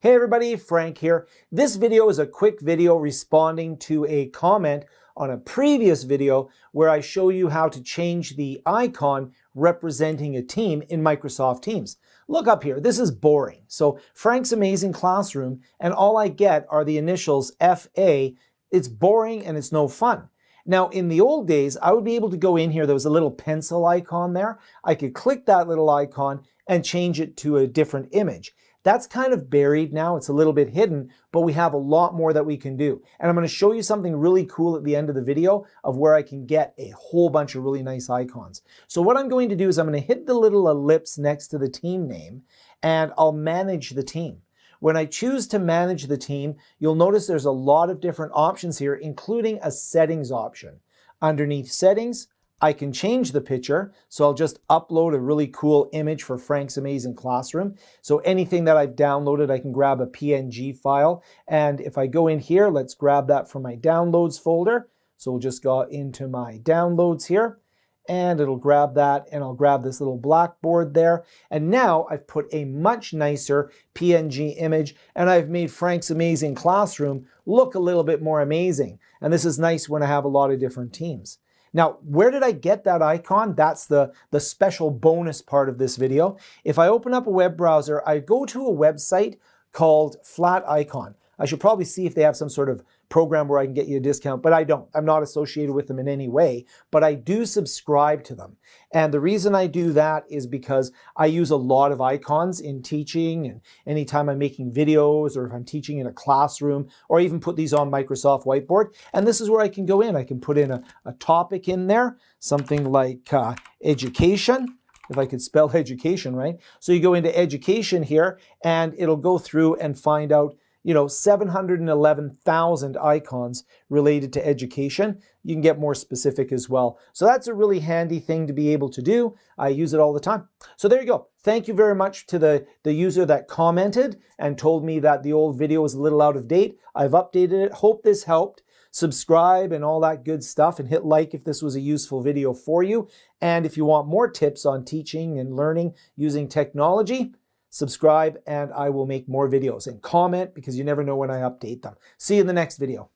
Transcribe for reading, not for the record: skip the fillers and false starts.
Hey everybody, Frank here. This video is a quick video responding to a comment on a previous video where I show you how to change the icon representing a team in Microsoft Teams. Look up here, this is boring. So Frank's Amazing Classroom, and all I get are the initials FA. It's boring and it's no fun. Now, in the old days, I would be able to go in here. There was a little pencil icon there. I could click that little icon and change it to a different image. That's kind of buried now. It's a little bit hidden, but we have a lot more that we can do. And I'm going to show you something really cool at the end of the video of where I can get a whole bunch of really nice icons. So what I'm going to do is I'm going to hit the little ellipse next to the team name, and I'll manage the team. When I choose to manage the team, you'll notice there's a lot of different options here, including a settings option. Underneath settings, I can change the picture, so I'll just upload a really cool image for Frank's Amazing Classroom. So anything that I've downloaded, I can grab a PNG file. And if I go in here, let's grab that from my downloads folder. So we'll just go into my downloads here, and it'll grab that, and I'll grab this little blackboard there. And now I've put a much nicer PNG image, and I've made Frank's Amazing Classroom look a little bit more amazing. And this is nice when I have a lot of different teams. Now, where did I get that icon? That's the special bonus part of this video. If I open up a web browser, I go to a website called Flat Icon. I should probably see if they have some sort of program where I can get you a discount, but I don't. I'm not associated with them in any way, but I do subscribe to them. And the reason I do that is because I use a lot of icons in teaching, and anytime I'm making videos or if I'm teaching in a classroom, or even put these on Microsoft Whiteboard. And this is where I can go in. I can put in a topic in there, something like education. If I could spell education right. So you go into education here, and it'll go through and find out 711,000 icons related to education. You can get more specific as well. So that's a really handy thing to be able to do. I use it all the time. So there you go. Thank you very much to the user that commented and told me that the old video was a little out of date. I've updated it. Hope this helped. Subscribe and all that good stuff, and hit like if this was a useful video for you. And if you want more tips on teaching and learning using technology, subscribe and I will make more videos, and comment because you never know when I update them. See you in the next video.